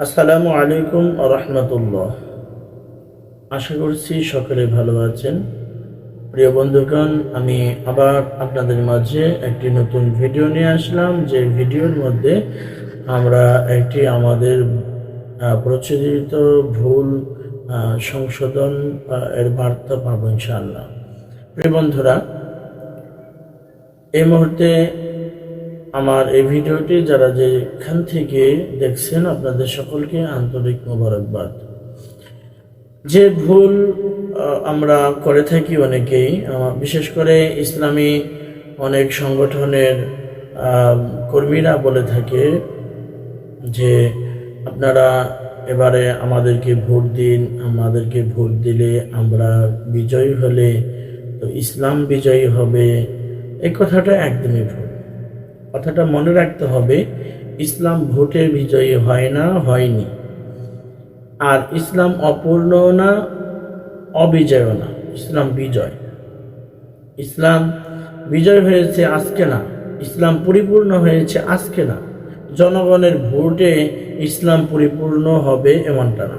আসসালামু আলাইকুম রহমতুল্লাহ। আশা করছি সকলে ভালো আছেন। প্রিয় বন্ধুগণ, আমি আবার আপনাদের মাঝে একটি নতুন ভিডিও নিয়ে আসলাম, যে ভিডিওর মধ্যে আমরা একটি আমাদের প্রচলিত ভুল সংশোধন এর বার্তা পাবো ইনশাআল্লাহ। প্রিয় বন্ধুরা, এই মুহূর্তে আমার এই ভিডিওটি যারা যেখান থেকে দেখছেন, আপনাদের সকলকে আন্তরিক মোবারকবাদ। যে ভুল আমরা করে থাকি অনেকেই, বিশেষ করে ইসলামী অনেক সংগঠনের কর্মীরা বলে থাকে যে আপনারা এবারে আমাদেরকে ভোট দিন, আমাদেরকে ভোট দিলে আমরা বিজয়ী হলে তো ইসলাম বিজয়ী হবে। এই কথাটা একদমই ভুল। কথাটা মনে রাখতে হবে, ইসলাম ভোটে বিজয়ী হয় না, হয়নি। আর ইসলাম অপূর্ণ না, অবিজয় না, ইসলাম বিজয়। ইসলাম বিজয় হয়েছে আজকে না, ইসলাম পরিপূর্ণ হয়েছে আজকে না। জনগণের ভোটে ইসলাম পরিপূর্ণ হবে এমনটা না।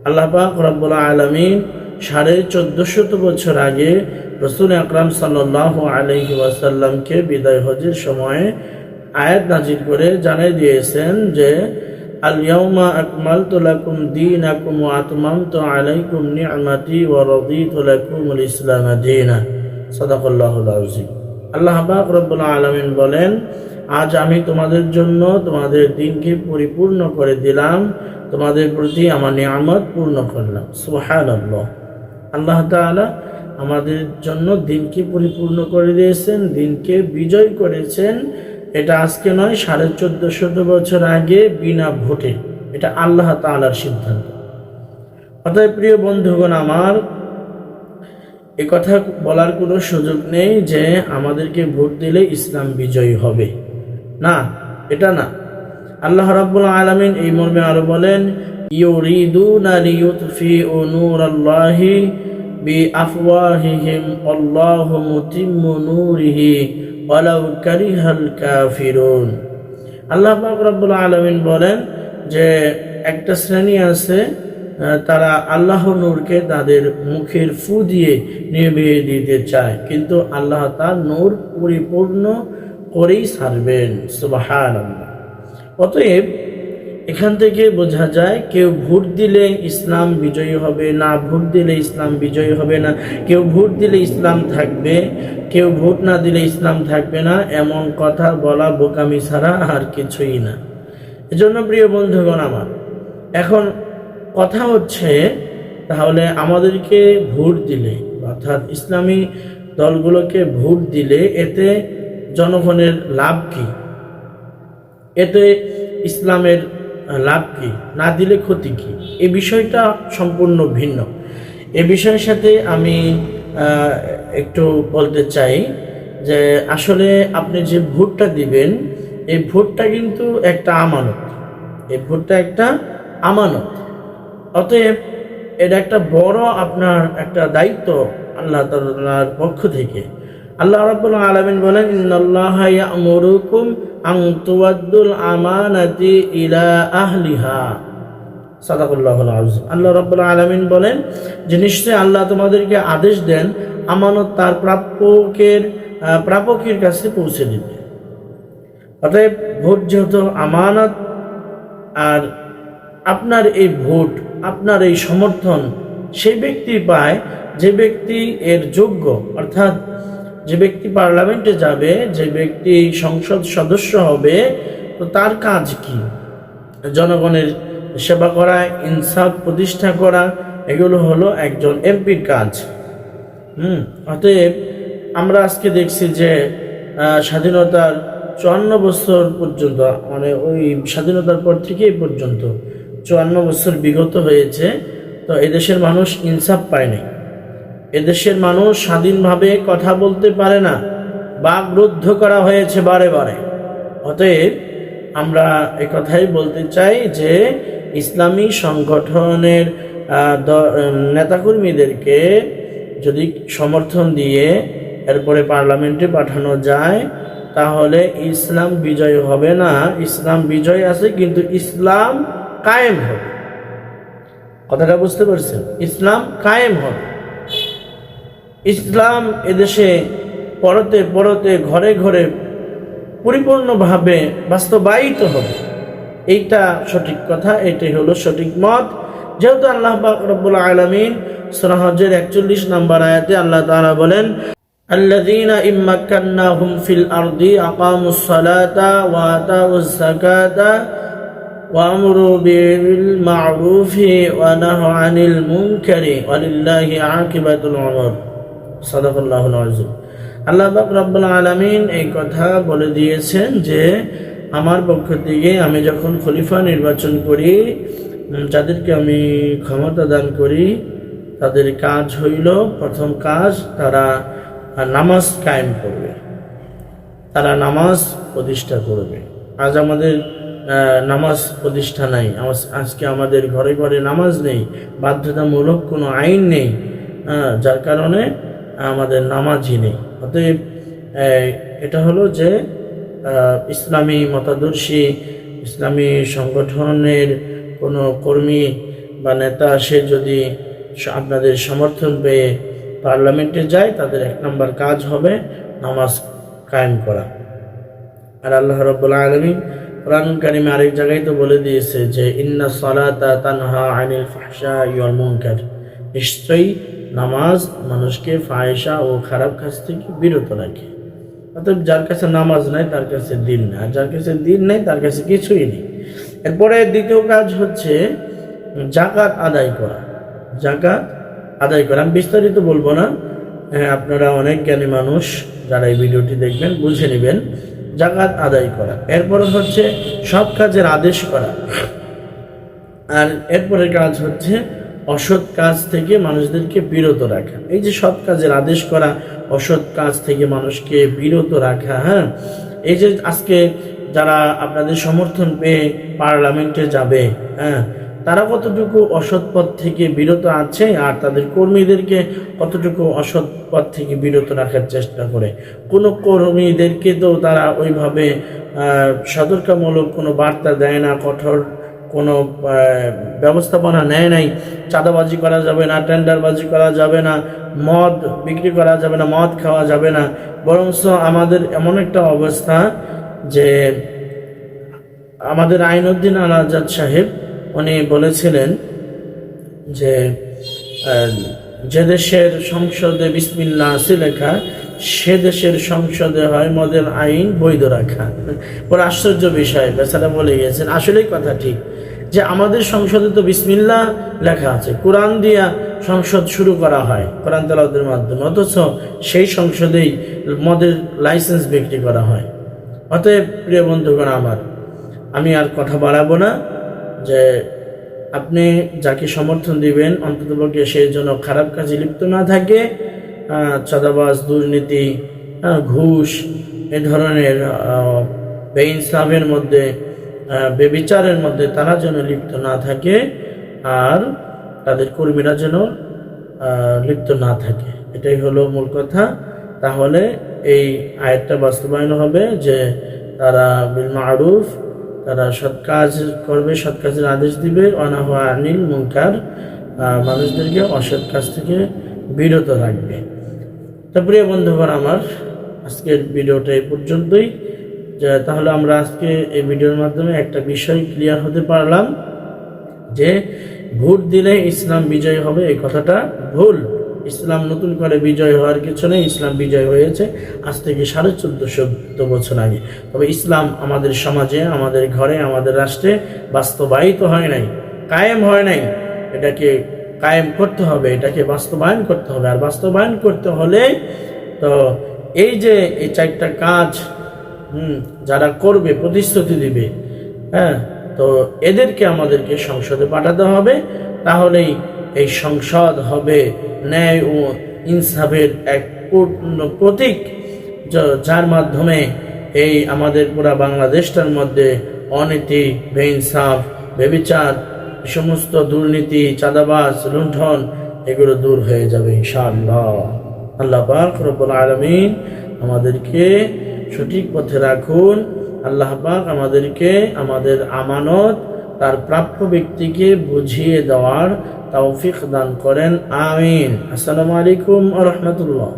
আল্লাহ পাক রব্বুল আলামিন 1450 বছর আগে রাসূল আকরাম সাল্লাল্লাহু আলাইহি ওয়াসাল্লামকে বিদায় হজের সময় আয়াত নাজিল করে জানিয়ে দিয়েছেন যে আল-ইয়াউমা আকমালতু লাকুম দীনাকুম ওয়া আতমামতু আলাইকুম নি'মাতি ওয়া রাদিতু লাকুমুল ইসলাম দীনা। সাদাকাল্লাহুল আযীম। আল্লাহ পাক রব্বুল আলামিন বলেন, আজ আমি তোমাদের জন্য তোমাদের দিনকে পরিপূর্ণ করে দিলাম, তোমাদের প্রতি আমার নিয়ামত পূর্ণ করলাম। সুবহানাল্লাহ। আল্লাহ তাআলা আমাদের জন্য দিনকে পরিপূর্ণ করে দিয়েছেন, দিনকে বিজয় করেছেন। এটা আজকে নয়, 1450 বছর আগে বিনা ভোটে। এটা আল্লাহ তাআলার সিদ্ধান্ত। অতএব প্রিয় বন্ধুগণ আমার, এ কথা বলার কোনো সুযোগ নেই যে আমাদেরকে ভোট দিলে ইসলাম বিজয়ী হবে, না, এটা না। আল্লাহ রাব্বুল আলামিন এই মর্মে আরো বলেন, ইউরিদুনা লিইউতফিউ নূরাল্লাহি বিআফওয়াহিহিম আল্লাহু মুতিম্মু নূরিহি ওয়ালাউ কারিহাল কাফিরুন। আল্লাহ পাক রব্বুল আলামিন বলেন যে একটা শ্রেণী আছে, তারা আল্লাহর নূরকে তাদের মুখের ফু দিয়ে নিভিয়ে দিতে চায়, কিন্তু আল্লাহ তার নূর পরিপূর্ণ করেই ছাড়বেন। সুবহানাল্লাহ। অতএব এখান থেকে বোঝা যায়, কেউ ভোট দিলে ইসলাম বিজয়ী হবে না, ভোট দিলে ইসলাম বিজয়ী হবে না, কেউ ভোট দিলে ইসলাম থাকবে, কেউ ভোট না দিলে ইসলাম থাকবে না, এমন কথা বলা বোকামি ছাড়া আর কিছুই না। এজন্য প্রিয় বন্ধুগণ আমার, এখন কথা হচ্ছে, তাহলে আমাদেরকে ভোট দিলে, অর্থাৎ ইসলামী দলগুলোকে ভোট দিলে এতে জনগণের লাভ কি? এতে ইসলামের লাভ কি? না দিলে ক্ষতি কি? এই বিষয়টা সম্পূর্ণ ভিন্ন। এ বিষয়ের সাথে আমি একটু বলতে চাই যে আসলে আপনি যে ভোটটা দিবেন, এই ভোটটা কিন্তু একটা আমানত। এই ভোটটা একটা আমানত। অতএব এটা একটা বড় আপনার একটা দায়িত্ব আল্লাহ তাআলার পক্ষ থেকে। আল্লাহ রাব্বুল আলামিন বলেন, ইন্নাল্লাহা ইয়া'মুরুকুম আন তুওয়াদ্দুল আমানাতি ইলা আহলিহা। সাদাকাল্লাহুল আযীম। আল্লাহ রাব্বুল আলামিন বলেন যে নিশ্চয় আল্লাহ তোমাদেরকে আদেশ দেন আমানত তার প্রাপকের কাছে পৌঁছে দিতে। অতএব ভোট যেহেতু আমানত, আর আপনার এই ভোট, আপনার এই সমর্থন সেই ব্যক্তি পায় যে ব্যক্তি এর যোগ্য, অর্থাৎ যে ব্যক্তি পার্লামেন্টে যাবে, যে ব্যক্তি সংসদ সদস্য হবে, তো তার কাজ কি? জনগণের সেবা করা, ইনসাফ প্রতিষ্ঠা করা, এগুলো হলো একজন এমপির কাজ। অতএব আমরা আজকে দেখছি যে স্বাধীনতার 54 বছর পর্যন্ত, মানে ওই স্বাধীনতার পর থেকে এই পর্যন্ত 54 বছর বিগত হয়েছে, তো এদেশের মানুষ ইনসাফ পায়নি। এদেশের মানুষ স্বাধীনভাবে কথা বলতে পারে না, বাকরুদ্ধ করা হয়েছে বারে বারে। অতএব আমরা একথাই বলতে চাই যে ইসলামী সংগঠনের নেতাকর্মীদেরকে যদি সমর্থন দিয়ে এরপরে পার্লামেন্টে পাঠানো যায়, তাহলে ইসলাম বিজয় হবে না। ইসলাম বিজয় আছে, কিন্তু ইসলাম কায়েম হবে। কথাটা বুঝতে পারছেন? ইসলাম কায়েম হবে। ইসলাম এদেশে পরতে পরতে ঘরে ঘরে পরিপূর্ণভাবে বাস্তবায়িত হবে। এইটা সঠিক কথা, এটাই হলো সঠিক মত। যেহেতু আল্লাহ পাক রব্বুল আলামিন সূরা হজ্জের 41 নম্বর আয়াতে আল্লাহ তাআলা বলেন, আল্লাযীনা ইম্মাক্কান্নাহুম ফিল আরদি আকামুস সালাতা ওয়া আতাউয যাকাতা ওয়া আমরু বিল মা'রুফি ওয়া নাহাউ আনিল মুনকারি ওয়ালিল্লাহি আকিবাতুল উমুর। সাদাকাল্লাহুল আযীম। আল্লাহ পাক রব্বুল আলামিন এই কথা বলে দিয়েছেন যে আমার পক্ষ থেকে আমি যখন খলিফা নির্বাচন করি, যাদেরকে আমি ক্ষমতা দান করি, তাদের কাজ হইল, প্রথম কাজ তারা নামাজ কায়েম করবে, তারা নামাজ প্রতিষ্ঠা করবে। আজ আমাদের নামাজ প্রতিষ্ঠা নাই, আজকে আমাদের ঘরে ঘরে নামাজ নেই, বাধ্যতামূলক কোনো আইন নেই, যার কারণে আমাদের নামাজই নেই। অতএব এটা হলো যে ইসলামী মতাদর্শী ইসলামী সংগঠনের কোনো কর্মী বা নেতা সে যদি আপনাদের সমর্থন পেয়ে পার্লামেন্টে যায়, তাদের 1 নম্বর কাজ হবে নামাজ কায়েম করা। আর আল্লাহ রাব্বুল আলামিন কোরআনুল কারীমে আরেক জায়গায় তো বলে দিয়েছে যে ইন্নাস সালাতা তানহা আনিল ফাহশাই ওয়াল মুনকার, নিশ্চয়ই নামাজ মানুষকে ফাহিশা ও খারাপ কাজ থেকে বিরত রাখে। অর্থাৎ যার কাছে নামাজ নাই তার কাছে দিন নাই, আর যার কাছে দিন নাই তার কাছে কিছুই নেই। এরপরে দ্বিতীয় কাজ হচ্ছে যাকাত আদায় করা। যাকাত আদায় করা আমি বিস্তারিত বলবো না, আপনারা অনেক জ্ঞানী মানুষ যারা এই ভিডিওটি দেখবেন বুঝে নেবেন। যাকাত আদায় করা, এরপরে হচ্ছে সৎ কাজের আদেশ করা, আর এরপরে কাজ হচ্ছে অসৎ কাজ থেকে মানুষদেরকে বিরত রাখা। এই যে সৎ কাজের আদেশ করা, অসৎ কাজ থেকে মানুষকে বিরত রাখা, হ্যাঁ, এই যে আজকে যারা আপনাদের সমর্থন পেয়ে পার্লামেন্টে যাবে, হ্যাঁ, তারা কতটুকু অসৎ পথ থেকে বিরত আছে, আর তাদের কর্মীদেরকে কতটুকু অসৎ পথ থেকে বিরত রাখার চেষ্টা করে। কোনো কর্মীদেরকে তো তারা ওইভাবে সতর্কমূলক কোনো বার্তা দেয় না, কঠোর কোনো ব্যবস্থাপনা নেয় নাই। চাঁদাবাজি করা যাবে না, টেন্ডারবাজি করা যাবে না, মদ বিক্রি করা যাবে না, মদ খাওয়া যাবে না। বরঞ্চ আমাদের এমন একটা অবস্থা যে আমাদের আইনউদ্দিন আল আজাদ সাহেব উনি বলেছিলেন যে যে দেশের সংসদে বিসমিল্লাহ আছে লেখা, সে দেশের সংসদে হয় মদের আইন বৈধ রাখা। বড় আশ্চর্য বিষয়, বেচারা বলে গেছেন। আসলেই কথা ঠিক যে আমাদের সংসদে তো বিসমিল্লাহ লেখা আছে, কোরআন দিয়া সংসদ শুরু করা হয় কোরআন তেলাওয়াতের মাধ্যমে, অথচ সেই সংসদেই মদের লাইসেন্স বিক্রি করা হয়। অতএব প্রিয় বন্ধুগণ আমার, আমি আর কথা বাড়াবো না, যে আপনি যাকে সমর্থন দিবেন অন্ততপক্ষে সেই জন্য খারাপ কাজে লিপ্ত না থাকে, চাঁদাবাজ, দুর্নীতি, ঘুষ, এ ধরনের বেইনসাফের মধ্যে, বেবিচারের মধ্যে তারা যেন লিপ্ত না থাকে, আর তাদের কর্মীরা যেন লিপ্ত না থাকে। এটাই হলো মূল কথা। তাহলে এই আয়াতটা বাস্তবায়ন হবে যে তারা বিল মারুফ, তারা সৎ কাজ করবে, সৎ কাজের আদেশ দিবে, অনাহু আনিল মুনকার, মানুষদেরকে অসৎ কাজ থেকে বিরত রাখবে। তো প্রিয় বন্ধুগণ আমার, আজকের ভিডিওটা এই পর্যন্তই। তাহলে আমরা আজকে এই ভিডিওর মাধ্যমে একটা বিষয় ক্লিয়ার হতে পারলাম যে ভোট দিলে ইসলাম বিজয় হবে, এই কথাটা ভুল। ইসলাম নতুন করে বিজয় হওয়ার কিছু নেই, ইসলাম বিজয় হয়েছে আজ থেকে 1450 বছর আগে। তবে ইসলাম আমাদের সমাজে, আমাদের ঘরে, আমাদের রাষ্ট্রে বাস্তবায়িত হয় নাই, কায়েম হয় নাই। এটাকে কায়েম করতে হবে, এটাকে বাস্তবায়ন করতে হবে। আর বাস্তবায়ন করতে হলে তো এই যে এই 4টা কাজ যারা করবে, প্রতিশ্রুতি দিবে, হ্যাঁ, তো এদেরকে আমাদেরকে সংসদে পাঠাতে হবে। তাহলেই এই সংসদ হবে ন্যায় ও ইনসাফের এক পূর্ণ প্রতীক, যার মাধ্যমে এই আমাদের পুরা বাংলাদেশটার মধ্যে অনীতি, বেইনসাফ, বেবিচার, সমস্ত দুর্নীতি, চাঁদাবাজ, লুণ্ঠন, এগুলো দূর হয়ে যাবে ইনশাআল্লাহ। আল্লাহ পাক রব্বুল আলামিন আমাদেরকে সঠিক পথে রাখুন। আল্লাহ পাক আমাদেরকে আমাদের আমানত তার প্রাপ্য ব্যক্তিকে বুঝিয়ে দেওয়ার তৌফিক দান করেন। আমিন। আসসালামু আলাইকুম ওয়া রাহমাতুল্লাহ।